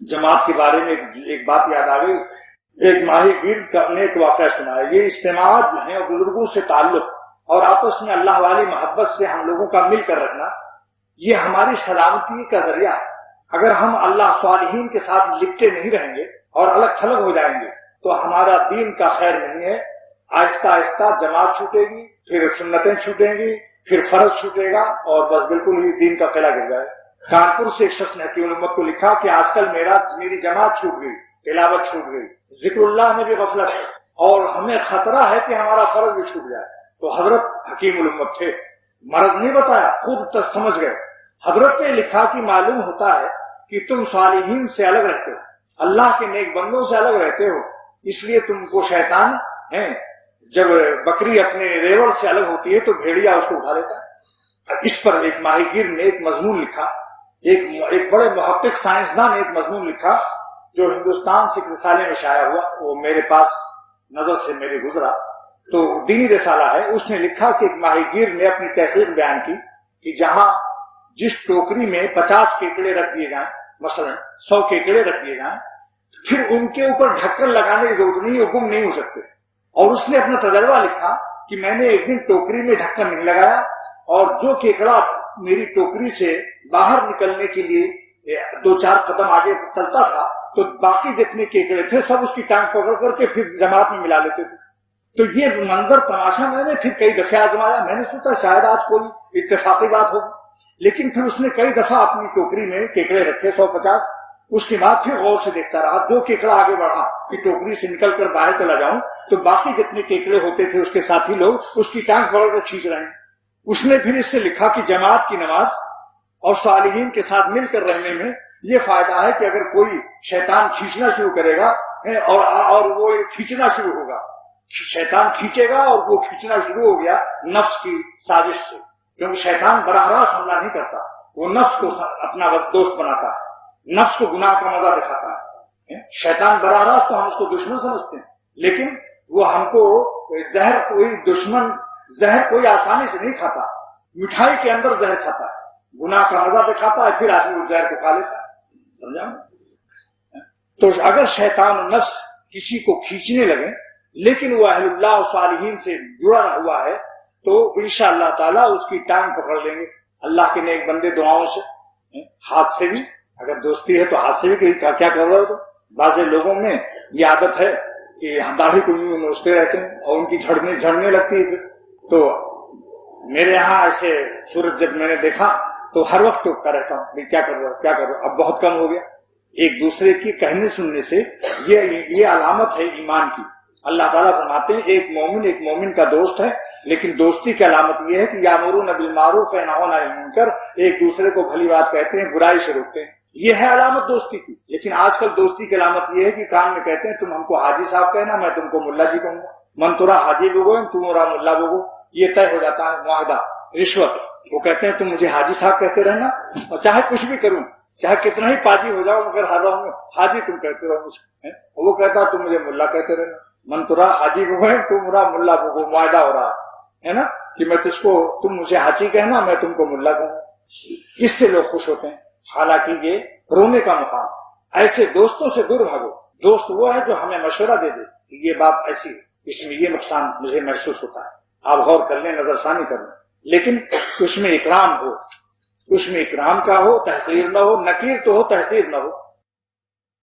جماعت کے بارے میں ایک بات یاد آ گئی. ایک ماہی گیر نے ایک واقعہ سنا ہے. یہ اجتماعات جو ہیں بزرگوں سے تعلق اور آپس میں اللہ والی محبت سے ہم لوگوں کا مل کر رکھنا، یہ ہماری سلامتی کا ذریعہ ہے. اگر ہم اللہ صالحین کے ساتھ لپٹے نہیں رہیں گے اور الگ تھلگ ہو جائیں گے تو ہمارا دین کا خیر نہیں ہے. آہستہ آہستہ جماعت چھوٹے گی، پھر سنتیں چھوٹیں گی، پھر فرض چھوٹے گا اور بس بالکل ہی دین کا قلعہ گر جائے. کانپور سے ایک شخص نے حکیم الامت کو لکھا کہ آج کل میری جماعت چھوٹ گئی، تلاوت چھوٹ گئی، ذکر اللہ میں بھی غفلت ہے اور ہمیں خطرہ ہے کہ ہمارا فرض بھی چھوٹ جائے. تو حضرت حکیم الامت تھے، مرض نہیں بتایا، خود سمجھ گئے. حضرت نے لکھا کہ معلوم ہوتا ہے کہ تم صالحین سے الگ رہتے ہو، اللہ کے نیک بندوں سے الگ رہتے ہو، اس لیے تم کو شیطان ہے. جب بکری اپنے ریوڑ سے الگ ہوتی ہے تو بھیڑیا اس کو اٹھا لیتا ہے. اس پر ایک ماہی گیر نے ایک مضمون لکھا، ایک بڑے محقق سائنسدان نے ایک مضمون لکھا جو ہندوستان سے ایک رسالے میں شائع ہوا. وہ میرے پاس نظر سے میرے گزرا، تو دینی رسالہ ہے. اس نے لکھا کہ ایک ماہی گیر نے اپنی تحقیق بیان کی کہ جہاں جس ٹوکری میں 50 کیکڑے رکھ دیے جائیں، مثلا 100 کیکڑے رکھ دیے جائیں، پھر ان کے اوپر ڈھکن لگانے کی ضرورت نہیں، وہ گم نہیں ہو سکتے. اور اس نے اپنا تجربہ لکھا کہ میں نے ایک دن ٹوکری میں ڈھکن نہیں لگایا اور جو کیکڑا میری ٹوکری سے باہر نکلنے کے لیے 2-4 قدم آگے چلتا تھا تو باقی جتنے کیکڑے تھے سب اس کی ٹانگ پکڑ کر کے پھر جماعت میں ملا لیتے تھے. تو یہ منظر تماشا میں نے پھر کئی دفعہ آزمایا. میں نے سوچا شاید آج کوئی اتفاقی بات ہوگی، لیکن پھر اس نے کئی دفعہ اپنی ٹوکری میں کیکڑے رکھے 150. اس کے بعد پھر غور سے دیکھتا رہا، جو کیکڑا آگے بڑھا کہ ٹوکری سے نکل کر باہر چلا جاؤں تو باقی جتنے کیکڑے ہوتے تھے اس کے ساتھی لوگ اس کی ٹانگ پکڑ کر کھینچ رہے ہیں. اس نے پھر اس سے لکھا کہ جماعت کی نماز اور صالحین کے ساتھ مل کر رہنے میں یہ فائدہ ہے کہ اگر کوئی شیطان کھینچنا شروع کرے گا اور وہ کھینچنا شروع ہوگا، شیطان کھینچے گا اور وہ کھینچنا شروع ہو گیا نفس کی سازش سے، کیونکہ شیطان براہ راست حملہ نہیں کرتا، وہ نفس کو اپنا دوست بناتا ہے، نفس کو گناہ کا مزہ دکھاتا ہے. شیطان براہ راست تو ہم اس کو دشمن سمجھتے ہیں، لیکن وہ ہم کو زہر کوئی آسانی سے نہیں کھاتا. مٹھائی کے اندر زہر کھاتا ہے، گناہ کا مزہ دکھاتا ہے، پھر آدمی اس زہر کو کھا لیتا ہے. سمجھا؟ تو اگر شیطان و نفس کسی کو کھینچنے لگے لیکن وہ اہل اللہ و صالحین سے جڑا ہوا ہے تو انشاءاللہ تعالیٰ اس کی ٹانگ پکڑ لیں گے. اللہ کے نیک بندے دعاؤں سے، ہاتھ سے بھی، اگر دوستی ہے تو ہاتھ سے بھی کیا کر رہے ہو. تو بعض لوگوں میں یہ عادت ہے کہ داڑھی کو یوں نوچتے رہتے ہیں اور ان کی جھڑنے لگتی ہے. تو میرے یہاں ایسے صورت جب میں نے دیکھا تو ہر وقت ٹوکتا رہتا ہوں، کیا کر رہا ہوں کیا کر رہا ہوں. اب بہت کم ہو گیا. ایک دوسرے کی کہنے سننے سے یہ علامت ہے ایمان کی. اللہ تعالیٰ فرماتے ہیں ایک مومن کا دوست ہے، لیکن دوستی کی علامت یہ ہے کہ یامرون بالمعروف ونہون عن المنکر، ایک دوسرے کو بھلی بات کہتے ہیں، برائی سے روکتے ہیں. یہ ہے علامت دوستی کی. لیکن آج کل دوستی کی علامت یہ ہے کہ کان میں کہتے ہیں تم ہم کو حاجی صاحب کہنا، میں تم کو ملا جی کہوں گا، من ترا حاجی بگو تم مرا ملا بگو. یہ طے ہو جاتا ہے معاہدہ. رشوت، وہ کہتے ہیں تم مجھے حاجی صاحب کہتے رہنا اور چاہے کچھ بھی کروں، چاہے کتنا ہی پاجی ہو جاؤ مگر ہر رہوں حاجی تم کہتے رہو مجھے. وہ کہتا تم مجھے ملا کہتے رہنا، من ترا حاجی بگو تم مرا ملا بگو. معاہدہ ہو رہا ہے نا کہ میں تم مجھے حاجی کہنا، میں تم کو ملا کہوں. اس سے لوگ خوش ہوتے ہیں، حالانکہ یہ رونے کا مقام. ایسے دوستوں سے دور بھاگو. دوست وہ ہے جو ہمیں مشورہ دے دے کہ یہ بات ایسی، اس میں یہ نقصان مجھے محسوس ہوتا ہے، آپ غور کر لیں، نظر ثانی کر لیں. لیکن اس میں اکرام ہو، اس میں اکرام کا ہو، تحقیر نہ ہو. نکیر تو ہو، تحقیر نہ ہو.